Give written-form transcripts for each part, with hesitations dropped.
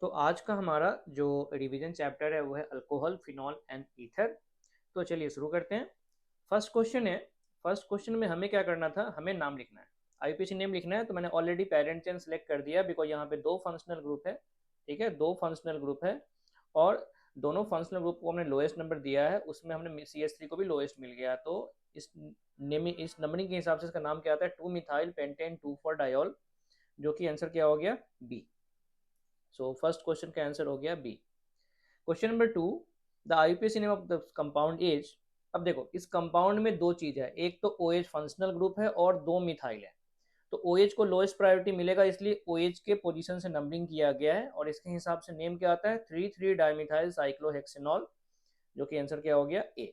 तो आज का हमारा जो रिवीजन चैप्टर है वो है अल्कोहल, फिनॉल एंड ईथर। तो चलिए शुरू करते हैं। फर्स्ट क्वेश्चन है। फर्स्ट क्वेश्चन में हमें क्या करना था, हमें नाम लिखना है, आईपीसी नेम लिखना है। तो मैंने ऑलरेडी पेरेंट चेन सेलेक्ट कर दिया बिकॉज यहाँ पे दो फंक्शनल ग्रुप है। ठीक है, दो फंक्शनल ग्रुप है और दोनों फंक्शनल ग्रुप को हमने लोएस्ट नंबर दिया है, उसमें हमने CH3 को भी लोएस्ट मिल गया। तो इस इस नंबरिंग के हिसाब से इसका नाम क्या आता है, 2 मिथाइल पेंटेन 2,4 डायोल, जो कि आंसर क्या हो गया, बी। सो फर्स्ट क्वेश्चन का आंसर हो गया B. Question number 2, the IUPAC name of the compound is. अब देखो इस कंपाउंड में दो चीज है, एक तो OH फंक्शनल ग्रुप है और दो मिथाइल है। तो OH को लोएस्ट प्रायोरिटी मिलेगा, इसलिए OH के पोजीशन से नंबरिंग किया गया है और इसके हिसाब से नेम क्या आता है, 3,3 डाइमिथाइल साइक्लोहेक्सिनॉल, जो कि आंसर क्या हो गया, A.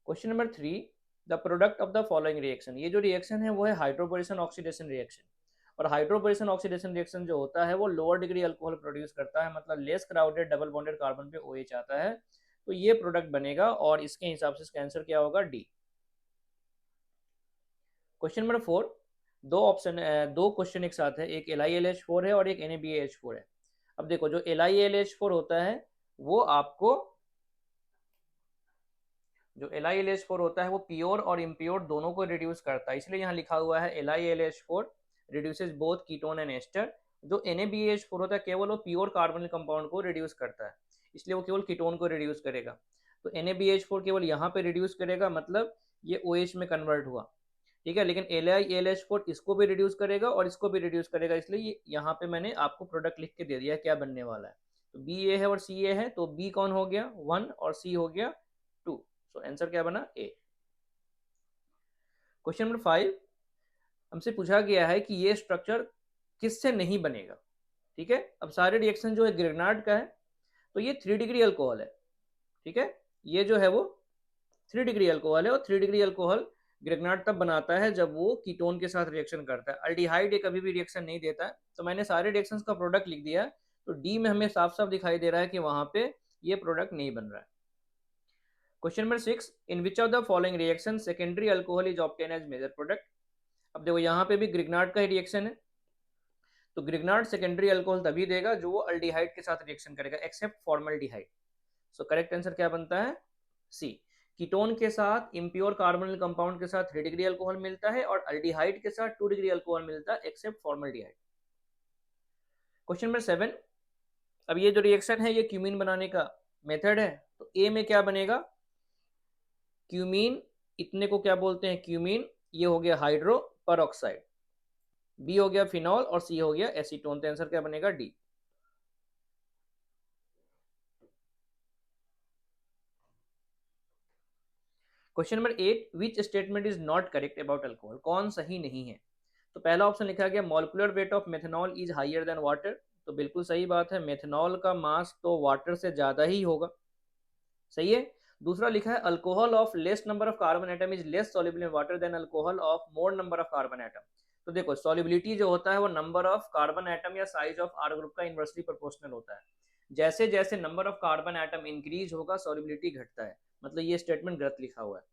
Question number 3, the product of the following reaction. ये जो रिएक्शन है वो है हाइड्रोबोरेशन ऑक्सीडेशन रिएक्शन। और हाइड्रोबोरेशन ऑक्सीडेशन रिएक्शन जो होता है वो लोअर डिग्री अल्कोहल प्रोड्यूस करता है, मतलब less crowded double bonded carbon पे OH आता है। तो ये प्रोडक्ट बनेगा और इसके हिसाब से इसका आंसर क्या होगा, डी। क्वेश्चन नंबर 4, दो क्वेश्चन एक साथ है, एक LiLH4 है और एक NaBH4 है। अब देखो जो LiLH4 होता है वो आपको, जो LiLH4 होता है वो प्योर और इम्प्योर दोनों को रिड्यूस करता है, इसलिए यहाँ लिखा हुआ है LiLH4 reduces both ketone and ester. जो NaBH4 होता है केवल वो प्योर कार्बोनिल कंपाउंड को रिड्यूस करता है, इसलिए वो केवल कीटोन को रिड्यूस करेगा। तो NaBH4 केवल यहाँ पे रिड्यूस करेगा, मतलब ये OH में कन्वर्ट हुआ। ठीक है, लेकिन LiLH4 इसको भी रिड्यूस करेगा और इसको भी रिड्यूस करेगा, इसलिए यहाँ पे मैंने आपको प्रोडक्ट लिख के दे दिया क्या बनने वाला है। तो बी ए है और सी ए है, तो बी कौन हो गया, 1 और सी हो गया 2। सो आंसर क्या बना, ए। क्वेश्चन नंबर 5, हमसे पूछा गया है कि ये स्ट्रक्चर किससे नहीं बनेगा। ठीक है, अब सारे रिएक्शन जो है ग्रेगनार्ड का है, तो ये 3 डिग्री अल्कोहल है। ठीक है, ये जो है वो 3 डिग्री अल्कोहल है और 3 डिग्री अल्कोहल ग्रेगनार्ड तब बनाता है जब वो कीटोन के साथ रिएक्शन करता है। अल्डिहाइड ये कभी भी रिएक्शन नहीं देता है, तो मैंने सारे रिएक्शंस का प्रोडक्ट लिख दिया है। तो डी में हमें साफ साफ दिखाई दे रहा है कि वहां पे ये प्रोडक्ट नहीं बन रहा है। Question number 6, in which of the following reaction secondary alcohol is obtain as major product. अब देखो यहाँ पे भी ग्रिग्नार्ड का ही रिएक्शन है, तो ग्रिग्नार्ड सेकेंडरी अल्कोहल तभी देगा जो वो अल्डिहाइड के साथ रिएक्शन करेगा except formaldehyde. So correct answer क्या बनता है, सी। कीटोन के साथ इम्प्योर कार्बोनिल कंपाउंड के साथ 3 डिग्री अल्कोहल मिलता है और अल्डिहाइड के साथ 2 डिग्री अल्कोहल मिलता है एक्सेप्ट फॉर्मल्डिहाइड। क्वेश्चन नंबर 7, अब ये जो रिएक्शन है ये क्यूमीन बनाने का मेथड है, तो ए में क्या बनेगा, क्यूमीन, इतने को क्या बोलते हैं, क्यूमीन। ये हो गया हाइड्रो पर ऑक्साइड, बी हो गया फिनॉल और सी हो गया एसीटोन। तो आंसर क्या बनेगा, D. Question number 8, which statement is not correct about alcohol. कौन सही नहीं है। तो पहला ऑप्शन लिखा गया molecular weight of methanol is higher than water. तो बिल्कुल सही बात है, मेथनॉल का मास तो वाटर से ज्यादा ही होगा, सही है। दूसरा लिखा है alcohol of less number of carbon atom is less soluble in water than alcohol of more number of carbon atom. तो देखो सॉल्युबिलिटी जो होता है वो नंबर ऑफ कार्बन एटम या साइज ऑफ आर ग्रुप का इनवर्सली प्रोपोर्शनल होता है। जैसे जैसे number of carbon atom increase होगा सॉल्युबिलिटी घटता है, मतलब ये स्टेटमेंट गलत लिखा हुआ है।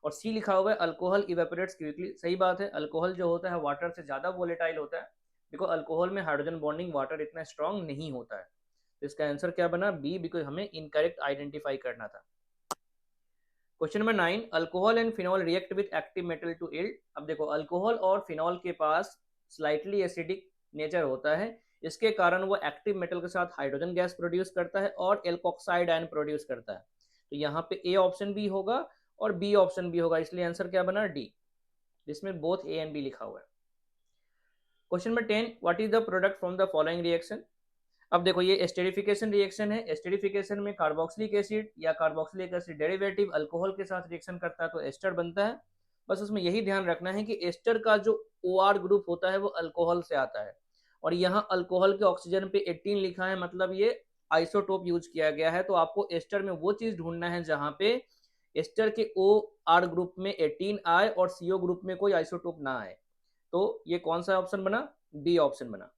और सी लिखा हुआ है अल्कोहल इवेपोरेट्स क्विकली। सही बात है, अल्कोहल जो होता है वाटर से ज्यादा वोलेटाइल होता है, बिकॉज अल्कोहल में हाइड्रोजन बॉन्डिंग वाटर इतना स्ट्रांग नहीं होता है। तो इसका आंसर क्या बना, बी, बिकॉज हमें इनकरेक्ट आइडेंटिफाई करना था। Question number 9, alcohol and phenol react with active metal to yield. अब देखो अल्कोहल और फिनॉल के पास स्लाइटली एसिडिक नेचर होता है, इसके कारण वो एक्टिव मेटल के साथ हाइड्रोजन गैस प्रोड्यूस करता है और एल्कोक्साइड आयन प्रोड्यूस करता है। तो यहाँ पे ए ऑप्शन भी होगा और बी ऑप्शन भी होगा, इसलिए आंसर क्या बना, डी, जिसमें बोथ ए एंड बी लिखा हुआ है। Question number 10, what is the product from the following reaction. अब देखो ये एस्टेरिफिकेशन रिएक्शन है, एस्टेरिफिकेशन में कार्बोक्सिलिक एसिड या कार्बोक्सिलिक एसिड डेरिवेटिव अल्कोहल के साथ रिएक्शन करता है तो एस्टर बनता है। बस उसमें यही ध्यान रखना है कि एस्टर का जो OR ग्रुप होता है वो अल्कोहल से आता है, और यहाँ अल्कोहल के ऑक्सीजन पे 18 लिखा है, मतलब ये आइसोटोप यूज किया गया है। तो आपको एस्टर में वो चीज ढूंढना है जहाँ पे एस्टर के OR ग्रुप में 18 आए और CO ग्रुप में कोई आइसोटोप ना आए। तो ये कौन सा ऑप्शन बना, बी ऑप्शन बना।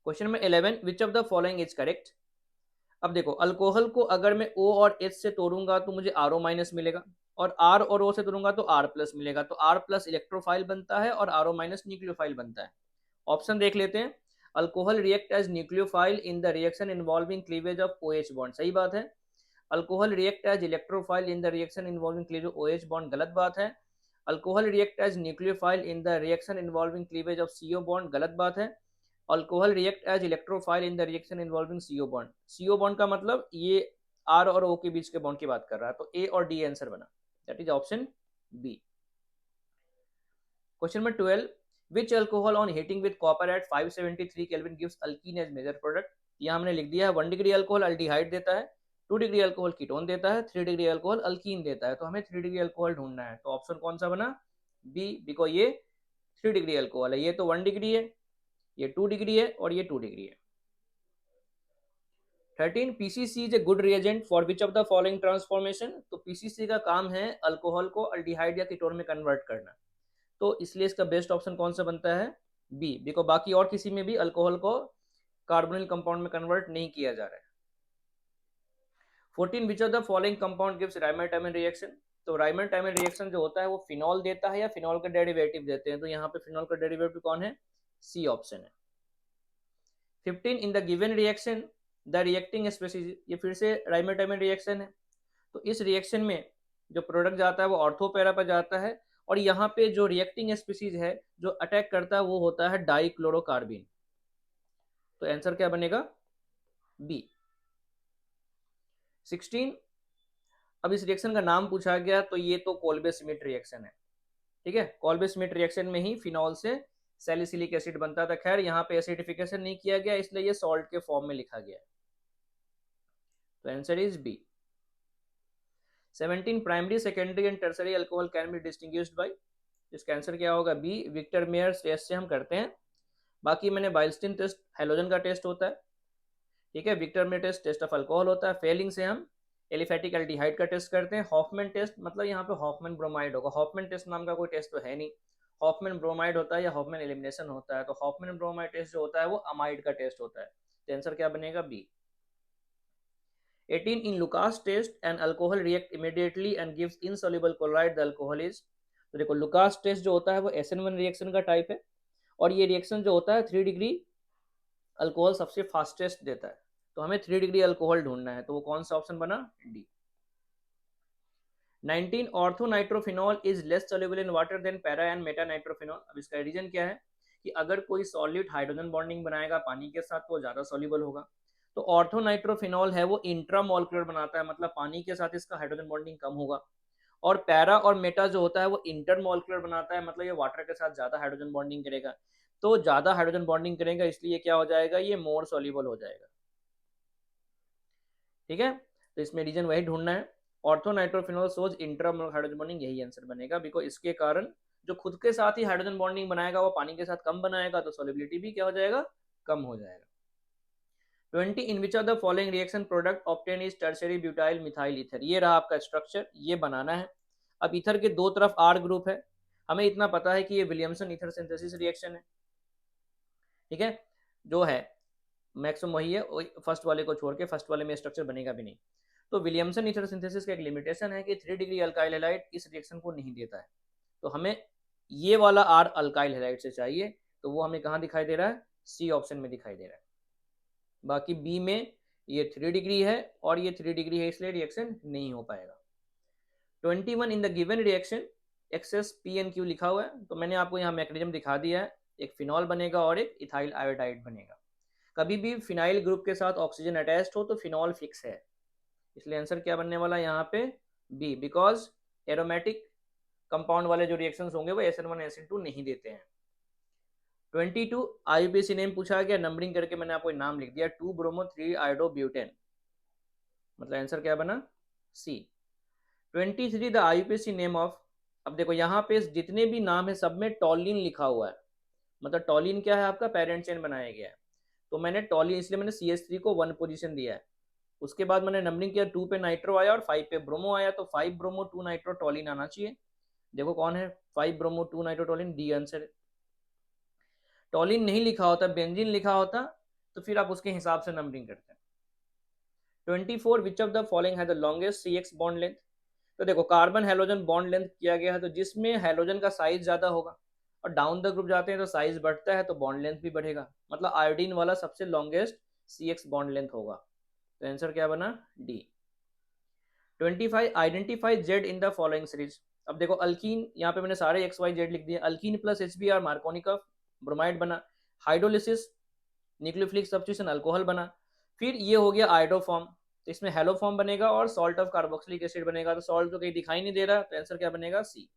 Question number 11, which of the following is correct. अब देखो अल्कोहल को अगर मैं O और H से तोड़ूंगा तो मुझे RO माइनस मिलेगा, और R और O से तोड़ूंगा तो R प्लस मिलेगा। तो R प्लस इलेक्ट्रोफाइल बनता है और RO माइनस न्यूक्लियोफाइल बनता है। ऑप्शन देख लेते हैं। Alcohol react as nucleophile in the reaction involving cleavage of OH bond, सही बात है। Alcohol react as electrophile in the reaction involving cleavage of OH bond, गलत बात है। Alcohol react as nucleophile in the reaction involving cleavage of CO bond, गलत बात है। Alcohol react as electrophile in the reaction involving CO bond, CO bond का मतलब ये R और O के बीच के बॉन्ड की बात कर रहा है, तो A और D आंसर बना, that is option B. Question number 12, which alcohol on heating with copper at 573 kelvin gives alkene as major product. यहाँ हमने लिख दिया है 1 डिग्री अल्कोहल अल्डिहाइड देता है, 2 डिग्री अल्कोहल कीटोन देता है, 3 डिग्री अल्कोहल अल्कीन देता है, तो हमें 3 डिग्री अल्कोहल ढूंढना है, तो ऑप्शन कौन सा बना, बी, बिकॉज ये 3 डिग्री अल्कोहल है, ये तो 1 डिग्री है, ये 2 डिग्री है और ये 2 डिग्री है। 13, PCC is a good reagent for which of the following transformation, तो पीसीसी का काम है अल्कोहल को अल्डिहाइड या कीटोन में कन्वर्ट करना, तो इसलिए इसका बेस्ट ऑप्शन कौन सा बनता है, बी, बिकॉज बाकी और किसी में भी अल्कोहल को कार्बोनिल कंपाउंड में कन्वर्ट नहीं किया जा रहा है। 14, विच of the following compound gives राइमर-टाइमन reaction, तो राइमर-टाइमन रिएक्शन जो होता है वो फिनॉल देता है या फिनॉल का डेरिवेटिव देते हैं, तो यहाँ पे फिनॉल का डेरिवेटिव कौन है, सी ऑप्शन है। 15, इन the given reaction the reacting species, ये फिर से राइमर-टाइमन रिएक्शन है, तो इस रिएक्शन में जो प्रोडक्ट जाता है वो ऑर्थो पैरा पर जाता है, और यहाँ पे जो रिएक्टिंग स्पीशीज है जो अटैक करता है वो होता है डाइक्लोरोकार्बिन, तो आंसर क्या बनेगा, बी। 16, अब इस रिएक्शन का नाम पूछा गया, तो ये तो कोल्बे स्मिथ रिएक्शन है, ठीक है, कोल्बे स्मिथ रिएक्शन में ही फिनॉल से सैलिसिलिक एसिड बनता था। खैर यहाँ पे एसिडिफिकेशन नहीं किया गया, इसलिए ये सॉल्ट के फॉर्म में लिखा गया है, तो answer is B. 17, primary secondary and tertiary alcohol can be distinguished by, इसका आंसर क्या होगा, बी, विक्टर मेयर्स टेस्ट से हम करते हैं। बाकी मैंने बाइल्स्टीन टेस्ट हेलोजन का टेस्ट होता है, ठीक है, Victor Meyer test of alcohol होता है, फेलिंग से हम एलिफेटिक एल्डिहाइड का टेस्ट करते हैं। हॉफमैन टेस्ट मतलब यहाँ पे हॉफमैन ब्रोमाइड होगा, हॉफमैन टेस्ट नाम का कोई टेस्ट तो है नहीं, हॉफमैन ब्रोमाइड होता है या हॉफमैन एलिमिनेशन होता है, तो हॉफमैन ब्रोमाइड टेस्ट जो होता है वो अमाइड का टेस्ट होता है, तो आंसर क्या बनेगा, B. 18, in Lucas test an alcohol react immediately and gives insoluble chloride, the alcohol is, तो देखो लुकास टेस्ट जो होता है वो SN1 रिएक्शन का टाइप है, और ये रिएक्शन जो होता है 3 डिग्री अल्कोहल सबसे फास्टेस्ट देता है, तो हमें 3 डिग्री अल्कोहल ढूंढना है, तो वो कौन सा ऑप्शन बना, D. 19, orthonitrophenol is less soluble in water than para and metanitrophenol, अब इसका रीजन क्या है कि अगर कोई सॉल्यूट हाइड्रोजन बॉन्डिंग बनाएगा पानी के साथ तो वो ज्यादा सॉल्युबल होगा, तो ऑर्थोनाइट्रोफिनॉल है वो इंट्रामोलिकुलर बनाता है, मतलब पानी के साथ इसका हाइड्रोजन बॉन्डिंग कम होगा, और पैरा और मेटा जो होता है वो इंटरमोलिकुलर बनाता है, मतलब ये वाटर के साथ ज्यादा हाइड्रोजन बॉन्डिंग करेगा, तो ज्यादा हाइड्रोजन बॉन्डिंग करेगा, इसलिए क्या हो जाएगा, ये मोर सॉल्युबल हो जाएगा, ठीक है, तो इसमें रीजन वही ढूंढना है, ऑर्थोनाइट्रोफिनॉल सोज इंट्रामोलर हाइड्रोजन बॉन्डिंग, यही आंसर बनेगा, बिकॉज इसके कारण जो खुद के साथ ही हाइड्रोजन बॉन्डिंग बनाएगा वो पानी के साथ कम बनाएगा, तो सॉल्युबिलिटी भी क्या हो जाएगा, कम हो जाएगा। 20, in which of the following reaction product obtain is tertiary butyl methyl ether, ये रहा आपका स्ट्रक्चर, ये बनाना है। अब ईथर के दो तरफ R ग्रुप है, हमें इतना पता है कि ये विलियमसन ईथर सिंथेसिस रिएक्शन है, ठीक है, जो है मैक्सिमम वही है, फर्स्ट वाले को छोड़ के, फर्स्ट वाले में स्ट्रक्चर बनेगा भी नहीं, तो विलियमसन ईथर सिंथेसिस का एक लिमिटेशन है कि 3 डिग्री अल्काइल हैलाइड इस रिएक्शन को नहीं देता है, तो हमें ये वाला R अल्काइल हैलाइड से चाहिए, तो वो हमें कहाँ दिखाई दे रहा है, सी ऑप्शन में दिखाई दे रहा है, बाकी बी में ये 3 डिग्री है और ये 3 डिग्री है, इसलिए रिएक्शन नहीं हो पाएगा। 21, in the given reaction excess P N Q लिखा हुआ है, तो मैंने आपको यहाँ मैकेनिज्म दिखा दिया है, एक फिनॉल बनेगा और एक इथाइल आयोडाइड बनेगा, कभी भी फिनाइल ग्रुप के साथ ऑक्सीजन अटैच्ड हो तो फिनॉल फिक्स है, इसलिए आंसर क्या बनने वाला है यहाँ पे, बी, बिकॉज एरोमेटिक कंपाउंड वाले जो रिएक्शंस होंगे वो SN1 SN2 नहीं देते हैं। 22, IUPAC नेम पूछा गया, नंबरिंग करके मैंने आपको नाम लिख दिया, 2 ब्रोमो 3 आयोडोब्यूटेन, मतलब आंसर क्या बना, सी। 23, द IUPAC नेम ऑफ, अब देखो यहाँ पे जितने भी नाम है सब में टॉलिन लिखा हुआ है, मतलब टॉलिन क्या है, आपका पेरेंट चेन बनाया गया है, तो मैंने टॉलिन इसलिए मैंने CH3 को 1 पोजीशन दिया है, उसके बाद मैंने नंबरिंग किया, 2 पे नाइट्रो आया और 5 पे ब्रोमो आया, तो 5 ब्रोमो 2 नाइट्रो टॉलिन आना चाहिए, देखो कौन है, 5 ब्रोमो 2 नाइट्रो टॉलिन, डी आंसर है। टॉलिन नहीं लिखा होता, बेंजीन लिखा होता, तो फिर आप उसके हिसाब से नंबरिंग करते हैं। 24, विच ऑफ द फॉलोइंग है the longest CX bond length, तो देखो कार्बन हेलोजन बॉन्ड लेंथ किया गया है, तो जिसमें हेलोजन का साइज ज्यादा होगा, और डाउन द ग्रुप जाते हैं तो साइज बढ़ता है तो बॉन्ड लेंथ भी बढ़ेगा, मतलब आयोडीन वाला सबसे लॉन्गेस्ट CX बॉन्ड लेंथ होगा। तो आंसर क्या बना? D. 25 identify Z in the following series. अब देखो अल्कीन, यहाँ पे मैंने सारे XYZ लिख दिए। अल्कीन प्लस HBr मार्कोनिक ब्रोमाइड बना, हाइड्रोलिसिस न्यूक्लियोफिलिक सब्स्टिट्यूशन अल्कोहल बना, फिर ये हो गया आयोडोफॉर्म, तो इसमें हेलोफॉर्म बनेगा और सॉल्ट ऑफ कार्बोक्सिलिक एसिड बनेगा। तो सॉल्ट तो कहीं दिखाई नहीं दे रहा, तो आंसर क्या बनेगा? सी।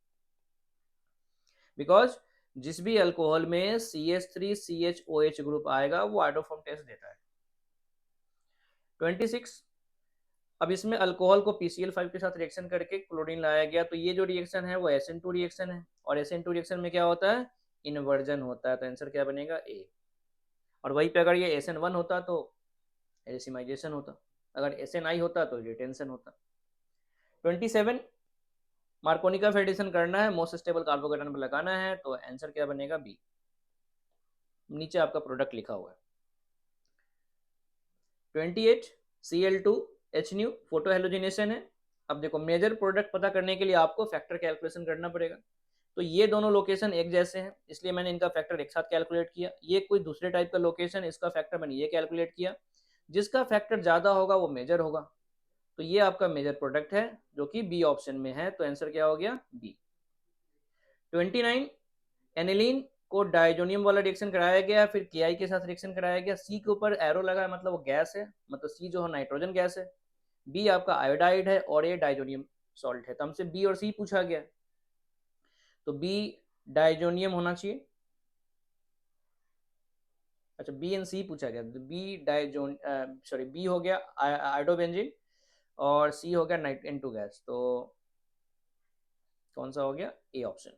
बिकॉज जिस भी अल्कोहल में CH3CHOH ग्रुप आएगा वो आयोडोफॉर्म टेस्ट देता है। 26 अब इसमें अल्कोहल को PCl5 के साथ रिएक्शन करके क्लोरीन लाया गया, तो ये जो रिएक्शन है वो SN2 रिएक्शन है, और SN2 रिएक्शन में क्या होता है? इन्वर्जन होता है। तो आंसर क्या बनेगा? ए। और वहीं पे अगर ये SN1 होता तो एसिमाइजेशन होता, अगर SNI होता तो रिटेंशन होता। 27 मार्कोनिका फेडिशन करना है, मोस्ट स्टेबल कार्बोकेटन पर लगाना है, तो आंसर क्या बनेगा? बी। नीचे आपका प्रोडक्ट लिखा हुआ है। 28 Cl2H फोटो हेलोजिनेशन है। अब देखो मेजर प्रोडक्ट पता करने के लिए आपको फैक्टर कैलकुलेशन करना पड़ेगा, तो ये दोनों लोकेशन एक जैसे हैं इसलिए मैंने इनका फैक्टर एक साथ कैलकुलेट किया। ये कोई दूसरे टाइप का लोकेशन, इसका फैक्टर मैंने ये कैलकुलेट किया। जिसका फैक्टर ज़्यादा होगा वो मेजर होगा, तो ये आपका मेजर प्रोडक्ट है जो कि बी ऑप्शन में है। तो आंसर क्या हो गया? बी। 29 एनिलीन को डाइजोनियम वाला रिएक्शन कराया गया, फिर KI के साथ रिएक्शन कराया गया। सी के ऊपर एरो लगा है, मतलब वो गैस है, मतलब सी जो है नाइट्रोजन गैस है। बी आपका आयोडाइड है और ए डाइजोनियम सॉल्ट है। तो हमसे बी और सी पूछा गया, तो बी डाइजोनियम होना चाहिए। अच्छा, बी एंड सी पूछा गया, तो बी डाइजोन सॉरी बी हो गया आयोडोबेंजीन और सी हो गया N2 गैस। तो कौन सा हो गया? A option.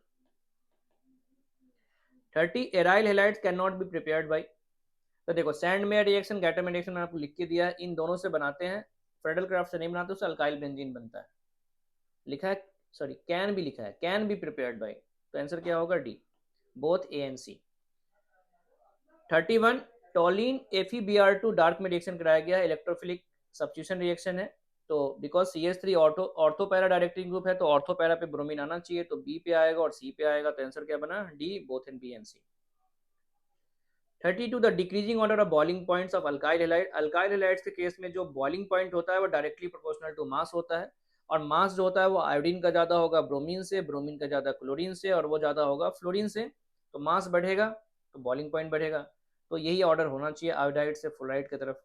30 aryl halides can not be prepared by. तो देखो सैंडमेयर रिएक्शन, गैटरमैन रिएक्शन मैंने आपको लिख के दिया है, इन दोनों से बनाते हैं। फ्रेडल क्राफ्ट से नहीं बनाते, उससे अल्काइल बेंजीन बनता है। लिखा है, सॉरी कैन भी लिखा है, कैन बी प्रिपेयर्ड बाई, तो आंसर क्या होगा? D, both A and C. 31 toluene FeBr2 dark में रिएक्शन कराया गया है, इलेक्ट्रोफिलिक सब्स्टिट्यूशन रिएक्शन है। तो because CH3 ortho para directing group है, तो ऑर्थो पैरा पे ब्रोमीन आना चाहिए, तो बी पे आएगा और सी पे आएगा। तो आंसर क्या बना? D, both in B and C. 32 the decreasing order of boiling points of alkyl halide. Alkyl halides के केस में जो बॉइलिंग पॉइंट होता है वो डायरेक्टली प्रोपोर्शनल टू मास होता है, और मास जो होता है वो आयोडीन का ज़्यादा होगा ब्रोमीन से, ब्रोमीन का ज़्यादा क्लोरीन से, और वो ज़्यादा होगा फ्लोरीन से। तो मास बढ़ेगा तो बॉइलिंग पॉइंट बढ़ेगा, तो यही ऑर्डर होना चाहिए आयोडाइड से फ्लोराइड की तरफ।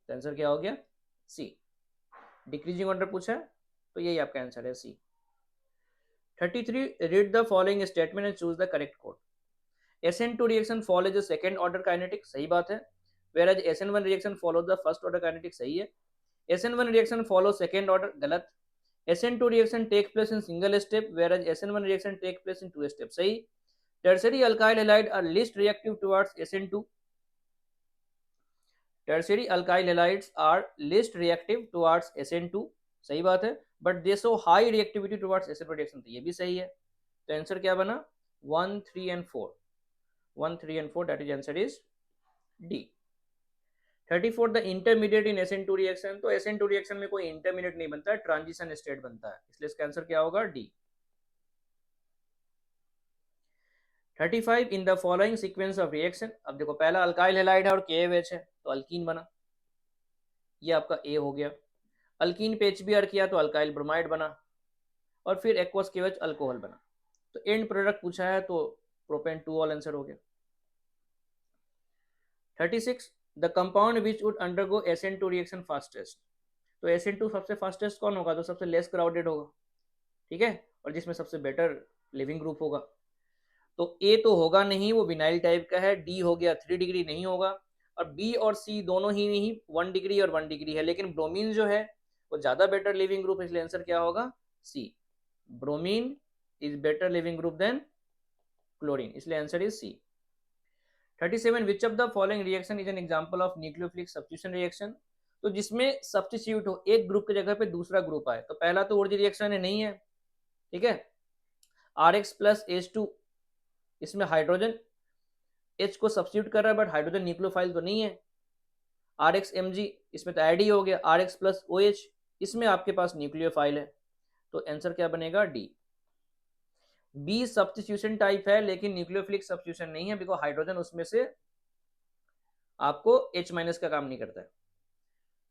तो आंसर क्या हो गया? सी। डिक्रीजिंग ऑर्डर पूछा है तो यही आपका आंसर है, सी। 33 read the following statement and choose the correct code. SN2 reaction follows the second order kinetic, सही बात है। whereas SN1 reaction follows the first order kinetic, सही है। SN1 reaction follows second order, गलत। SN2 reaction take place in single step, whereas SN1 reaction take place in two steps, सही। tertiary alkyl halide are least reactive towards SN2, tertiary alkyl halides are least reactive towards SN2, सही बात है, but they show high reactivity towards SN1 reaction, तो ये भी सही है। तो आंसर क्या बना? 1, 3 and 4, 1, 3 and 4, that is answer is D। 34 the intermediate in SN2 reaction. तो SN2 रिएक्शन में कोई इंटरमीडिएट नहीं बनता है, ट्रांजिशन स्टेट बनता है, इसलिए इसका आंसर क्या होगा? D. 35 in the following sequence of reaction. अब देखो पहला अल्काइल हैलाइड है और KOH है, तो अल्कीन बना, ये आपका ए हो गया। अल्कीन पे HBr किया तो अल्काइल ब्रोमाइड बना, और फिर एक्वस KOH अल्कोहल बना। तो एंड प्रोडक्ट पूछा है तो प्रोपेन 2 ऑल आंसर हो गया। 36 the compound which would undergo SN2 reaction fastest. तो SN2 सबसे फास्टेस्ट कौन होगा? तो सबसे लेस क्राउडेड होगा, ठीक है, और जिसमें सबसे बेटर लिविंग ग्रुप होगा। तो ए तो होगा नहीं, वो विनाइल टाइप का है। डी हो गया, 3 डिग्री नहीं होगा, और बी और सी दोनों ही नहीं 1 डिग्री और 1 डिग्री है, लेकिन ब्रोमीन जो है वो ज्यादा बेटर लिविंग ग्रुप, इसलिए आंसर क्या होगा? C. Bromine is better leaving group than chlorine, इसलिए answer is C. 37 which of the following reaction is an example of nucleophilic substitution reaction. तो जिसमें सब्स्टिट्यूट हो, एक ग्रुप की जगह पे दूसरा ग्रुप आए। तो पहला तो ओरिजिन रिएक्शन है, नहीं है, ठीक है। RX प्लस H2, इसमें हाइड्रोजन H को सब्स्टिट्यूट कर रहा है, बट हाइड्रोजन न्यूक्लियोफाइल तो नहीं है। RX Mg, इसमें तो ऐड ही हो गया। RX प्लस OH, इसमें आपके पास न्यूक्लियोफाइल है, तो आंसर क्या बनेगा? डी। बी सब्स्टिट्यूशन टाइप है लेकिन न्यूक्लियोफिलिक सब्स्टिट्यूशन नहीं है, बिकॉज हाइड्रोजन उसमें से आपको H माइनस का काम नहीं करता है।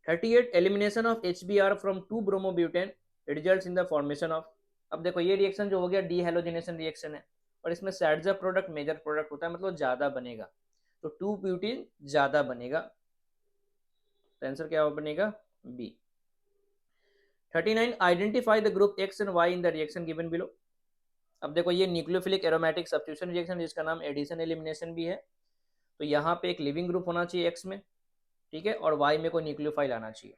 38 elimination of HBr from 2 bromobutane results in the formation of. अब देखो ये रिएक्शन जो हो गया डीहेलोजिनेशन रिएक्शन है और इसमें सैडजा प्रोडक्ट मेजर प्रोडक्ट होता है, मतलब ज्यादा बनेगा, तो 2 ब्यूटीन ज्यादा बनेगा, तो आंसर क्या बनेगा B. 39 identify the group X and Y in the reaction given below. अब देखो ये न्यूक्लियोफिलिक एरोमेटिक सब्स्टिट्यूशन रिएक्शन जिसका नाम एडिशन एलिमिनेशन भी है, तो यहाँ पे एक लिविंग ग्रुप होना चाहिए X में, ठीक है, और Y में कोई न्यूक्लियोफाइल आना चाहिए,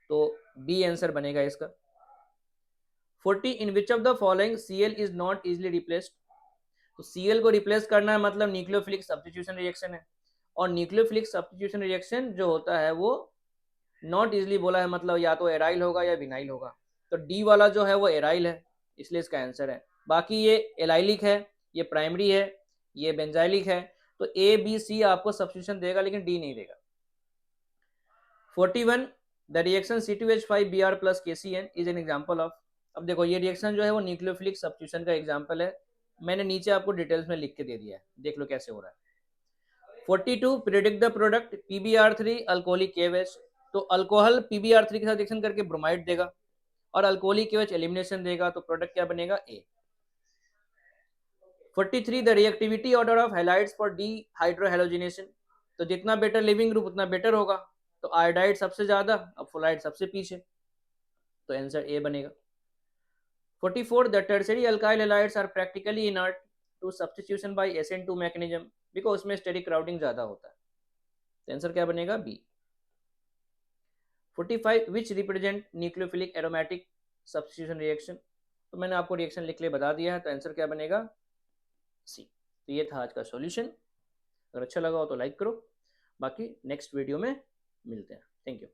तो बी आंसर बनेगा इसका। 40 in which of the following Cl is not easily replaced. तो Cl को रिप्लेस करना है मतलब न्यूक्लियोफिलिक सब्स्टिट्यूशन रिएक्शन है, और न्यूक्लियोफिलिक सब्स्टिट्यूशन रिएक्शन जो होता है वो नॉट इजिली बोला है, मतलब या तो एराइल होगा या विनाइल होगा, तो डी वाला जो है वो एराइल है, इसलिए इसका आंसर है। बाकी ये एलाइलिक है, ये प्राइमरी है, ये बेंजाइलिक है, तो ए बी सी आपको सब्स्टिट्यूशन देगा लेकिन डी नहीं देगा। 41 the reaction C2H5Br plus KCN is an example of. अब देखो ये रिएक्शन जो है वो न्यूक्लियोफिलिक सब्स्टिट्यूशन का एग्जांपल है, मैंने नीचे आपको डिटेल्स में लिख के दे दिया है, देख लो कैसे हो रहा है। 42 predict the product PbR3 alcoholic KOH। तो अल्कोहल PbR3 के साथ रिएक्शन करके ब्रोमाइड देगा और अल्कोहलिक KOH एलिमिनेशन देगा, तो प्रोडक्ट क्या बनेगा A. 43 the reactivity order of halides for dehydrohalogenation. तो जितना बेटर लिविंग ग्रुप उतना बेटर होगा, तो आयोडाइड सबसे ज्यादा, अब फ्लोराइड सबसे पीछे, तो आंसर ए बनेगा। 44 the tertiary alkyl halides are practically inert to substitution by SN2 mechanism, because उसमें स्टेरिक क्राउडिंग ज्यादा होता है, तो आंसर क्या बनेगा B. 45 which represent nucleophilic aromatic substitution reaction. तो मैंने आपको रिएक्शन लिख के बता दिया है, तो आंसर क्या बनेगा सी। तो ये था आज का सॉल्यूशन, अगर अच्छा लगा हो तो लाइक करो, बाकी नेक्स्ट वीडियो में मिलते हैं, थैंक यू।